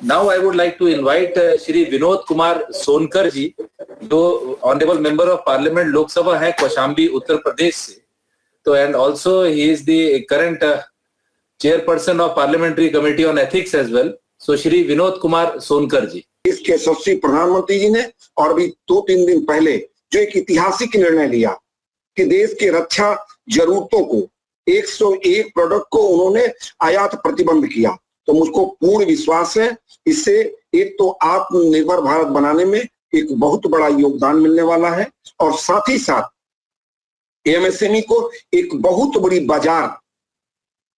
Now I would like to invite Shri Vinod Kumar Sonkar ji, जो honourable member of parliament Lok Sabha है कौशाम्बी उत्तर प्रदेश से, तो and also he is the current chairperson of parliamentary committee on ethics as well. So Shri Vinod Kumar Sonkar ji. इसके यशस्वी प्रधानमंत्री जी ने और भी 2-3 दिन पहले जो एक ऐतिहासिक निर्णय लिया कि देश के रक्षा जरूरतों को 101 प्रोडक्ट को उन्होंने आयात प्रतिबंध किया, तो मुझको पूर्ण विश्वास है इससे एक तो आत्मनिर्भर भारत बनाने में एक बहुत बड़ा योगदान मिलने वाला है और साथ ही साथ एमएसएमई को एक बहुत बड़ी बाजार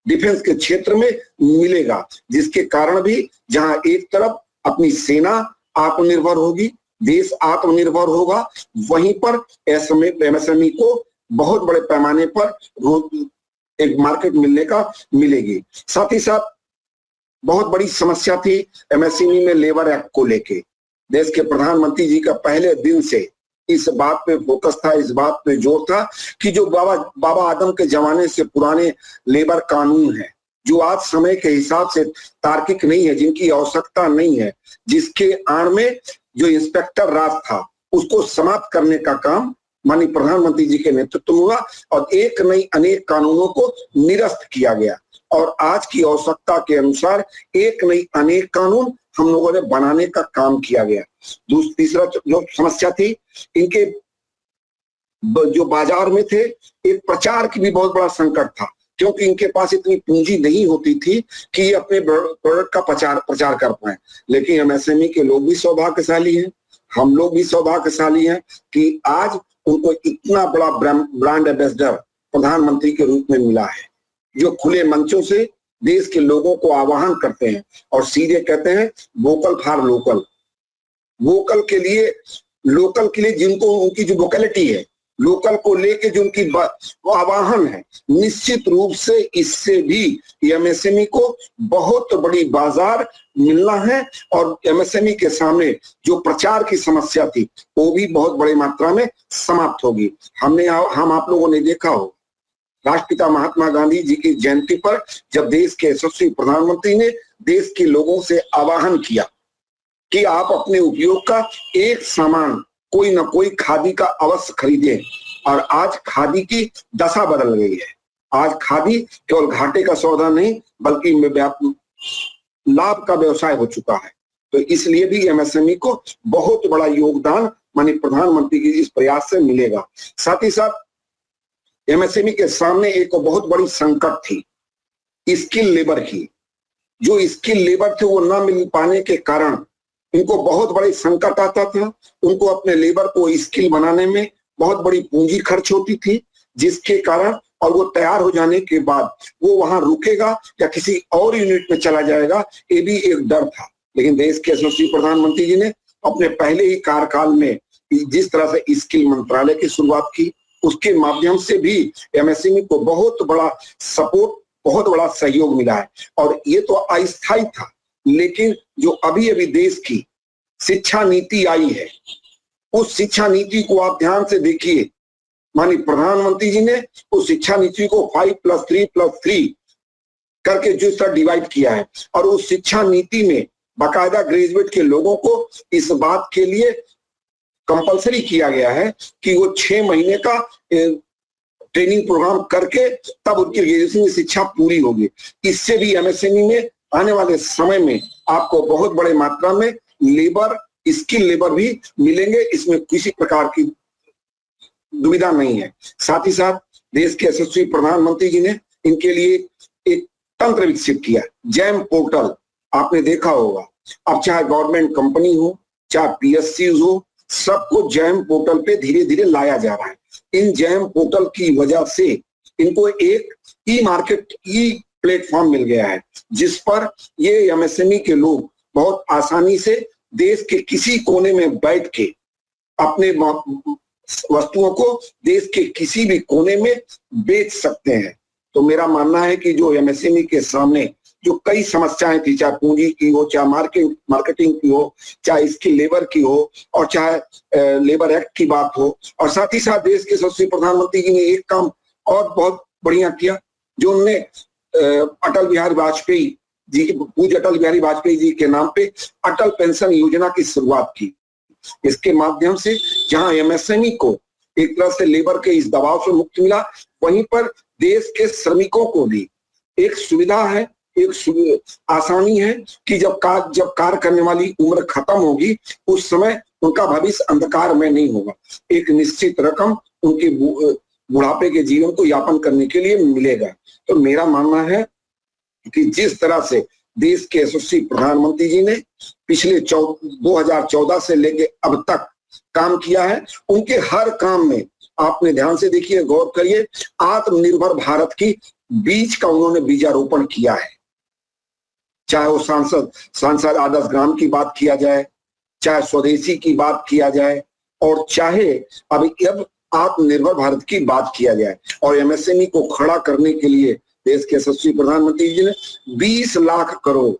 डिफेंस के क्षेत्र में मिलेगा, जिसके कारण भी जहां एक तरफ अपनी सेना आत्मनिर्भर होगी, देश आत्मनिर्भर होगा, वहीं पर एमएसएमई को बहुत बड़े पैमाने पर एक मार्केट मिलने का मिलेगी. साथ ही साथ बहुत बड़ी समस्या थी एमएसएमई में लेबर एक्ट को लेके. देश के प्रधानमंत्री जी का पहले दिन से इस बात पे फोकस था, इस बात पे जोर था कि जो बाबा आदम के जमाने से पुराने लेबर कानून है, जो आज समय के हिसाब से तार्किक नहीं है, जिनकी आवश्यकता नहीं है, जिसके आड़ में जो इंस्पेक्टर राज था, उसको समाप्त करने का काम माननीय प्रधानमंत्री जी के नेतृत्व में हुआ और एक नहीं अनेक कानूनों को निरस्त किया गया और आज की आवश्यकता के अनुसार एक नहीं अनेक कानून हम लोगों ने बनाने का काम किया गया. तीसरा जो समस्या थी, इनके जो बाजार में थे, एक प्रचार की भी बहुत बड़ा संकट था, क्योंकि इनके पास इतनी पूंजी नहीं होती थी कि ये अपने प्रोडक्ट का प्रचार कर पाए. लेकिन एमएसएमई के लोग भी सौभाग्यशाली हैं, हम लोग भी सौभाग्यशाली हैं कि आज उनको इतना बड़ा ब्रांड एम्बेसडर प्रधानमंत्री के रूप में मिला है, जो खुले मंचों से देश के लोगों को आह्वान करते हैं और सीधे कहते हैं वोकल फॉर लोकल. वोकल के लिए, लोकल के लिए जिनको उनकी जो वोकलिटी है, लोकल को लेके जो उनकी आह्वान है, निश्चित रूप से इससे भी एमएसएमई को बहुत बड़ी बाजार मिलना है और एमएसएमई के सामने जो प्रचार की समस्या थी वो भी बहुत बड़ी मात्रा में समाप्त होगी. हम आप लोगों ने देखा हो, राष्ट्रपिता महात्मा गांधी जी की जयंती पर जब देश के यशस्वी प्रधानमंत्री ने देश के लोगों से आह्वान किया कि आप अपने उपयोग का एक सामान कोई ना कोई खादी का अवश्य खरीदें, और आज खादी की दशा बदल गई है. आज खादी केवल घाटे का सौदा नहीं बल्कि लाभ का व्यवसाय हो चुका है. तो इसलिए भी एमएसएमई को बहुत बड़ा योगदान माननीय प्रधानमंत्री के इस प्रयास से मिलेगा. साथ ही साथ एमएसएमई के सामने एक बहुत बड़ी संकट थी स्किल लेबर की. जो स्किल लेबर थे वो ना मिल पाने के कारण इनको बहुत बड़ी संकट आता था. उनको अपने लेबर को स्किल बनाने में बहुत बड़ी पूंजी खर्च होती थी, जिसके कारण और वो तैयार हो जाने के बाद वो वहां रुकेगा या किसी और यूनिट में चला जाएगा, ये भी एक डर था. लेकिन देश के यशस्वी प्रधानमंत्री जी ने अपने पहले ही कार्यकाल में जिस तरह से स्किल मंत्रालय की शुरुआत की, उसके माध्यम से भी एमएसएमई को बहुत बड़ा सपोर्ट, बहुत बड़ा सहयोग मिला है. और ये तो अस्थायी था, लेकिन जो अभी देश की शिक्षा नीति आई है, उस शिक्षा नीति को आप ध्यान से देखिए. माननीय प्रधानमंत्री जी ने उस शिक्षा नीति को 5+3+3 करके जो तरह डिवाइड किया है और उस शिक्षा नीति में बाकायदा ग्रेजुएट के लोगों को इस बात के लिए कंपलसरी किया गया है कि वो 6 महीने का ट्रेनिंग प्रोग्राम करके तब उनकी ग्रेजुएशन की शिक्षा पूरी होगी. इससे भी एमएसएमई में आने वाले समय में आपको बहुत बड़े मात्रा में लेबर, स्किल लेबर भी मिलेंगे, इसमें किसी प्रकार की दुविधा नहीं है. साथ ही साथ देश के यशस्वी प्रधानमंत्री जी ने इनके लिए एक तंत्र विकसित किया, जैम पोर्टल. आपने देखा होगा, अब चाहे गवर्नमेंट कंपनी हो, चाहे पीएससी हो, सबको जैम पोर्टल पे धीरे धीरे लाया जा रहा है. इन जैम पोर्टल की वजह से इनको एक ई मार्केट, ई प्लेटफॉर्म मिल गया है, जिस पर ये एमएसएमई के लोग बहुत आसानी से देश के किसी कोने में बैठ के अपने वस्तुओं को देश के किसी भी कोने में बेच सकते हैं. तो मेरा मानना है कि जो एमएसएमई के सामने जो कई समस्याएं थी, चाहे पूंजी की हो, चाहे मार्केटिंग की हो, चाहे स्किल लेबर की हो, और चाहे लेबर एक्ट की बात हो, और साथ ही साथ देश के यशस्वी प्रधानमंत्री जी ने एक काम और बहुत बढ़िया किया, जो उन्होंने अटल बिहारी वाजपेयी जी, पूज्य अटल बिहारी वाजपेयी जी के नाम पे अटल पेंशन योजना की शुरुआत की। इसके माध्यम से जहां एमएसएमई को एक तरह से लेबर के इस दबाव से मुक्ति मिला, वहीं पर देश के श्रमिकों को भी एक सुविधा है, एक आसानी है कि जब कार्य करने वाली उम्र खत्म होगी, उस समय उनका भविष्य अंधकार में नहीं होगा। एक निश्चित रकम उनके बुढ़ापे के जीवन को यापन करने के लिए मिलेगा। तो मेरा मानना है कि जिस तरह से देश के यशस्वी प्रधानमंत्री जी ने पिछले 2014 से लेके अब तक काम किया है, उनके हर काम में आपने ध्यान से देखिए, गौर करिए, आत्मनिर्भर भारत की बीज का उन्होंने बीजारोपण किया है। चाहे वो सांसद आदर्श ग्राम की बात किया जाए, चाहे स्वदेशी की बात किया जाए, और चाहे अब आत्मनिर्भर भारत की बात किया जाए, और एमएसएमई को खड़ा करने के लिए देश के यशस्वी प्रधानमंत्री जी ने 20 लाख करोड़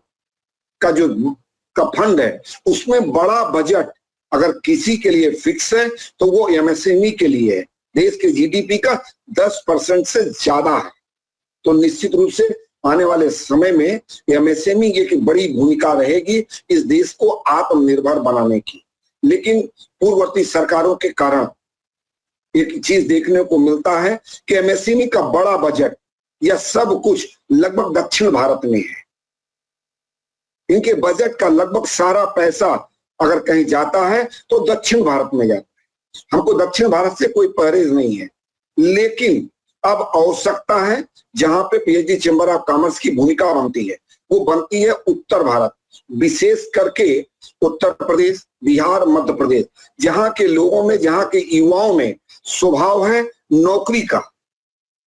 का फंड है, उसमें बड़ा बजट अगर किसी के लिए फिक्स है तो वो एमएसएमई के लिए है। देश के जीडीपी का 10% से ज्यादा है। तो निश्चित रूप से आने वाले समय में एमएसएमई की एक बड़ी भूमिका रहेगी इस देश को आत्मनिर्भर बनाने की। लेकिन पूर्ववर्ती सरकारों के कारण एक चीज देखने को मिलता है कि एमएसएमई का बड़ा बजट या सब कुछ लगभग दक्षिण भारत में है। इनके बजट का लगभग सारा पैसा अगर कहीं जाता है तो दक्षिण भारत में जाता है। हमको दक्षिण भारत से कोई परहेज नहीं है, लेकिन अब आवश्यकता है जहां पे पीएचडी चेंबर ऑफ कॉमर्स की भूमिका बनती है, वो बनती है उत्तर भारत, विशेष करके उत्तर प्रदेश, बिहार, मध्य प्रदेश, जहां के लोगों में, जहां के युवाओं में स्वभाव है नौकरी का।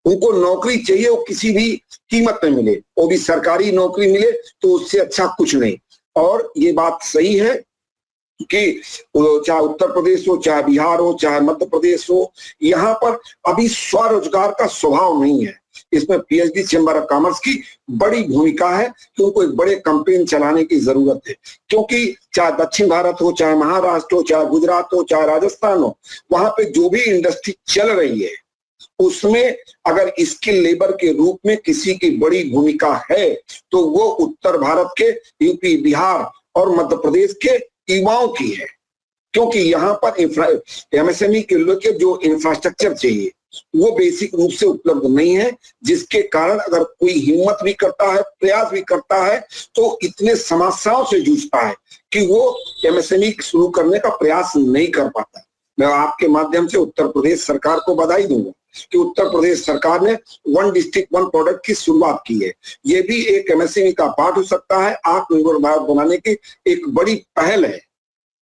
उनको नौकरी चाहिए, वो किसी भी कीमत में मिले, वो भी सरकारी नौकरी मिले तो उससे अच्छा कुछ नहीं। और ये बात सही है कि चाहे उत्तर प्रदेश हो, चाहे बिहार हो, चाहे मध्य प्रदेश हो, यहाँ पर अभी स्वरोजगार का स्वभाव नहीं है। इसमें पीएचडी चेंबर ऑफ कॉमर्स की बड़ी भूमिका है कि उनको एक बड़े कैंपेन चलाने की जरूरत है, क्योंकि चाहे दक्षिण भारत हो, चाहे महाराष्ट्र हो, चाहे गुजरात हो, चाहे राजस्थान हो, वहां पे जो भी इंडस्ट्री चल रही है उसमें अगर स्किल लेबर के रूप में किसी की बड़ी भूमिका है तो वो उत्तर भारत के, यूपी, बिहार और मध्य प्रदेश के युवाओं की है। क्योंकि यहाँ पर एमएसएमई के लिए जो इंफ्रास्ट्रक्चर चाहिए वो बेसिक रूप से उपलब्ध नहीं है, जिसके कारण अगर कोई हिम्मत भी करता है, प्रयास भी करता है, तो इतने समस्याओं से जूझता है कि वो एमएसएमई शुरू करने का प्रयास नहीं कर पाता। मैं आपके माध्यम से उत्तर प्रदेश सरकार को बधाई दूंगा कि उत्तर प्रदेश सरकार ने 1 डिस्ट्रिक्ट 1 प्रोडक्ट की शुरुआत की है। ये भी एक एमएसएमई का पार्ट हो सकता है, आत्मनिर्भर भारत बनाने की एक बड़ी पहल है।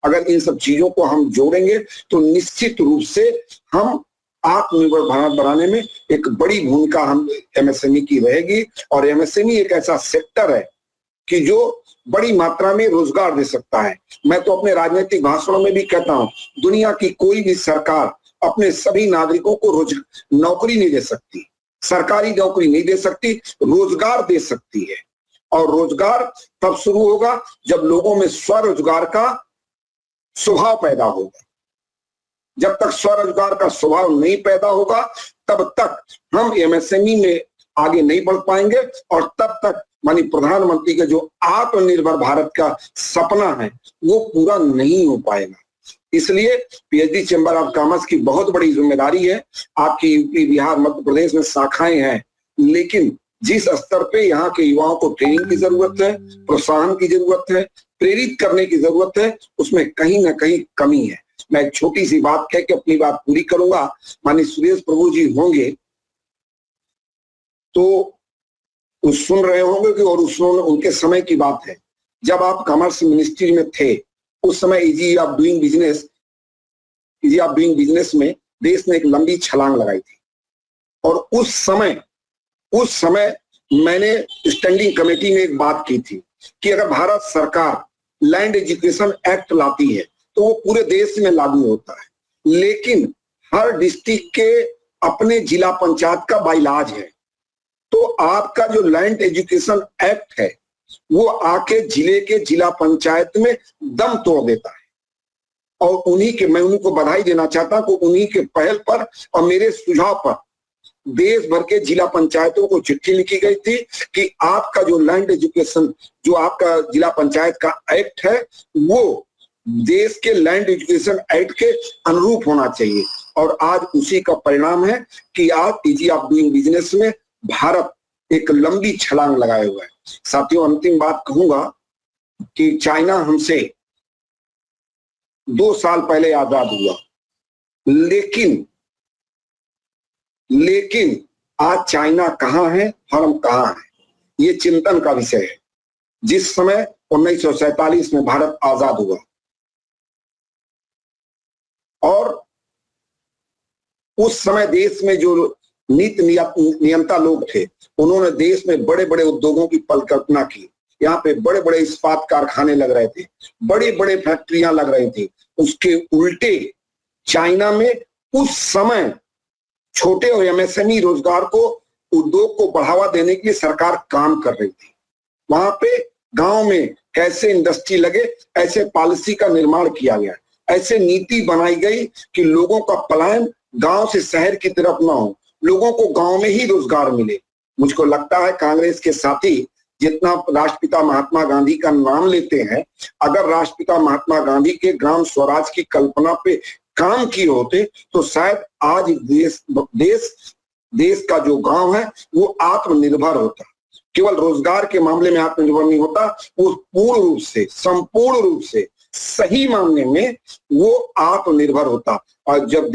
अगर इन सब चीजों को हम जोड़ेंगे तो निश्चित रूप से हम आत्मनिर्भर भारत बनाने में एक बड़ी भूमिका हम एमएसएमई की रहेगी। और एमएसएमई एक ऐसा सेक्टर है कि जो बड़ी मात्रा में रोजगार दे सकता है। मैं तो अपने राजनीतिक भाषणों में भी कहता हूं, दुनिया की कोई भी सरकार अपने सभी नागरिकों को नौकरी नहीं दे सकती, सरकारी नौकरी नहीं दे सकती, रोजगार दे सकती है। और रोजगार तब शुरू होगा जब लोगों में स्वरोजगार का स्वभाव पैदा होगा। जब तक स्वरोजगार का स्वभाव नहीं पैदा होगा तब तक हम एमएसएमई में आगे नहीं बढ़ पाएंगे, और तब तक मानी प्रधानमंत्री का जो आत्मनिर्भर भारत का सपना है वो पूरा नहीं हो पाएगा। इसलिए पीएचडी चेंबर ऑफ कॉमर्स की बहुत बड़ी जिम्मेदारी है। आपकी यूपी, बिहार, मध्य प्रदेश में शाखाएं हैं, लेकिन जिस स्तर पे यहाँ के युवाओं को ट्रेनिंग की जरूरत है, प्रोत्साहन की जरूरत है, प्रेरित करने की जरूरत है, उसमें कहीं ना कहीं कमी है। मैं एक छोटी सी बात कह के अपनी बात पूरी करूंगा। माननीय सुरेश प्रभु जी होंगे तो सुन रहे होंगे कि, और उनके समय की बात है जब आप कॉमर्स मिनिस्ट्री में थे, उस समय इजी ऑफ डूइंग बिजनेस में देश ने एक लंबी छलांग लगाई थी। और उस समय मैंने स्टैंडिंग कमेटी में एक बात की थी कि अगर भारत सरकार लैंड एजुकेशन एक्ट लाती है तो वो पूरे देश में लागू होता है, लेकिन हर डिस्ट्रिक्ट के अपने जिला पंचायत का बाइलाज है। तो आपका जो लैंड एजुकेशन एक्ट है वो आके जिले के जिला पंचायत में दम तोड़ देता है। और मैं उन्हीं को बधाई देना चाहता हूं कि उन्हीं के पहल पर और मेरे सुझाव पर देश भर के जिला पंचायतों को चिट्ठी लिखी गई थी कि आपका जो लैंड एजुकेशन, जो आपका जिला पंचायत का एक्ट है, वो देश के लैंड एजुकेशन एक्ट के अनुरूप होना चाहिए। और आज उसी का परिणाम है कि आज इजी ऑफ डूइंग बिजनेस में भारत एक लंबी छलांग लगाए हुआ है। साथियों, अंतिम बात कहूंगा कि चाइना हमसे 2 साल पहले आजाद हुआ, लेकिन आज चाइना कहां है और हम कहां हैं, ये चिंतन का विषय है। जिस समय 1947 में भारत आजाद हुआ और उस समय देश में जो नीति नियंता लोग थे, उन्होंने देश में बड़े बड़े उद्योगों की परिकल्पना की। यहाँ पे बड़े बड़े इस्पात कारखाने लग रहे थे, बड़ी बड़े फैक्ट्रियां लग रही थी। उसके उल्टे चाइना में उस समय छोटे और एमएसएमई रोजगार को, उद्योग को बढ़ावा देने के लिए सरकार काम कर रही थी। वहां पे गांव में कैसे इंडस्ट्री लगे, ऐसे पॉलिसी का निर्माण किया गया, ऐसे नीति बनाई गई कि लोगों का पलायन गांव से शहर की तरफ ना हो, लोगों को गांव में ही रोजगार मिले। मुझको लगता है कांग्रेस के साथी जितना राष्ट्रपिता महात्मा गांधी का नाम लेते हैं, अगर राष्ट्रपिता महात्मा गांधी के ग्राम स्वराज की कल्पना पे काम किए होते तो शायद आज देश का जो गांव है वो आत्मनिर्भर होता। केवल रोजगार के मामले में आत्मनिर्भर नहीं होता, वो पूर्ण रूप से, संपूर्ण रूप से, सही मामले में वो आत्मनिर्भर होता। और जब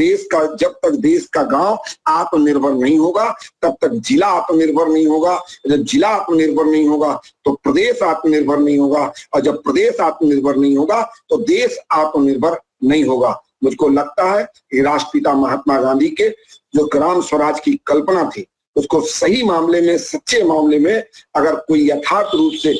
तक देश का गांव आत्मनिर्भर नहीं होगा, तब तक जिला आत्मनिर्भर नहीं होगा। जब जिला आत्मनिर्भर नहीं होगा तो प्रदेश आत्मनिर्भर नहीं होगा, और जब प्रदेश आत्मनिर्भर नहीं होगा तो देश आत्मनिर्भर नहीं होगा। मुझको लगता है कि राष्ट्रपिता महात्मा गांधी के जो ग्राम स्वराज की कल्पना थी, उसको सही मामले में, सच्चे मामले में अगर कोई यथार्थ रूप से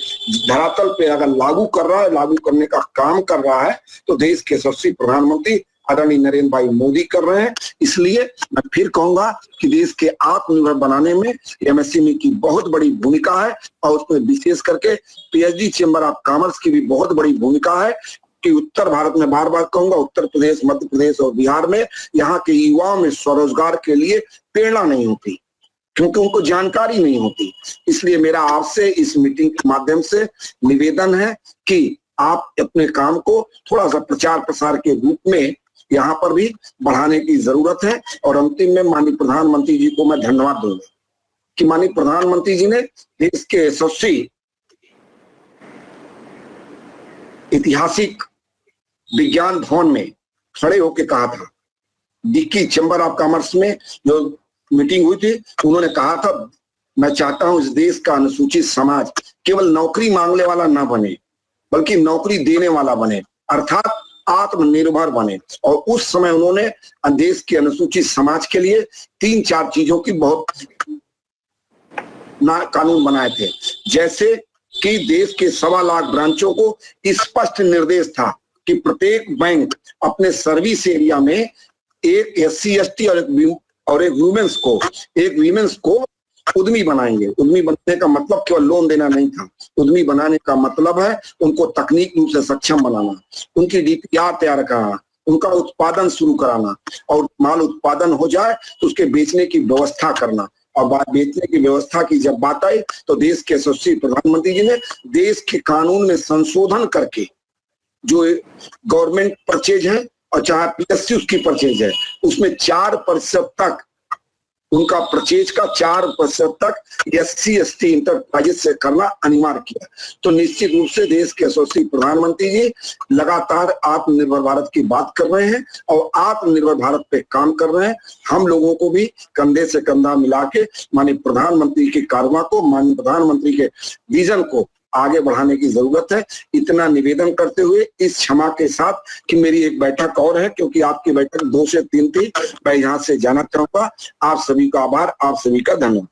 धरातल पे अगर लागू कर रहा है, लागू करने का काम कर रहा है, तो देश के यशस्वी प्रधानमंत्री आदरणीय नरेंद्र भाई मोदी कर रहे हैं। इसलिए मैं फिर कहूंगा कि देश के आत्मनिर्भर बनाने में एमएसएमई की बहुत बड़ी भूमिका है, और उसमें विशेष करके पीएचडी चेंबर ऑफ कॉमर्स की भी बहुत बड़ी भूमिका है। कि उत्तर भारत में, बार बार कहूंगा, उत्तर प्रदेश, मध्य प्रदेश और बिहार में यहाँ के युवाओं में स्वरोजगार के लिए प्रेरणा नहीं होती, क्योंकि उनको जानकारी नहीं होती। इसलिए मेरा आपसे इस मीटिंग के माध्यम से निवेदन है कि आप अपने काम को थोड़ा सा प्रचार प्रसार के रूप में यहाँ पर भी बढ़ाने की जरूरत है। और अंतिम में माननीय प्रधानमंत्री जी को मैं धन्यवाद दूंगा कि माननीय प्रधानमंत्री जी ने देश के यशस्वी ऐतिहासिक विज्ञान भवन में खड़े होकर कहा था, डिक्की चैम्बर ऑफ कॉमर्स में जो मीटिंग हुई थी, उन्होंने कहा था, मैं चाहता हूं इस देश का अनुसूचित समाज केवल नौकरी मांगने वाला ना बने, बल्कि नौकरी देने वाला बने, अर्थात आत्मनिर्भर बने। और उस समय उन्होंने देश के अनुसूचित समाज के लिए 3-4 चीजों की बहुत कानून बनाए थे। जैसे कि देश के 1.25 लाख ब्रांचों को स्पष्ट निर्देश था कि प्रत्येक बैंक अपने सर्विस एरिया में एक SC ST और एक वीमेंस को उद्यमी बनाएंगे। उद्यमी बनने का मतलब केवल लोन देना नहीं था, उद्यमी बनाने का मतलब है उनको तकनीक रूप से सक्षम बनाना, उनकी DPR तैयार कराना, उनका उत्पादन शुरू कराना, और माल उत्पादन हो जाए तो उसके बेचने की व्यवस्था करना। और बात बेचने की व्यवस्था की जब बात आई तो देश के यशस्वी प्रधानमंत्री जी ने देश के कानून में संशोधन करके जो गवर्नमेंट परचेज है और चाहे PSU उसकी परचेज है, उसमें 4% तक उनका परचेज का 4% तक SC ST इंटरप्राइजेस से करना अनिवार्य किया। तो निश्चित रूप से देश के यशस्वी प्रधानमंत्री जी लगातार आत्मनिर्भर भारत की बात कर रहे हैं और आत्मनिर्भर भारत पे काम कर रहे हैं। हम लोगों को भी कंधे से कंधा मिला के माननीय प्रधानमंत्री के कारवा को, माननीय प्रधानमंत्री के विजन को आगे बढ़ाने की जरूरत है। इतना निवेदन करते हुए इस क्षमा के साथ कि मेरी एक बैठक और है, क्योंकि आपकी बैठक 2 से 3 थी, मैं यहाँ से जाना चाहूंगा। आप सभी का आभार, आप सभी का धन्यवाद।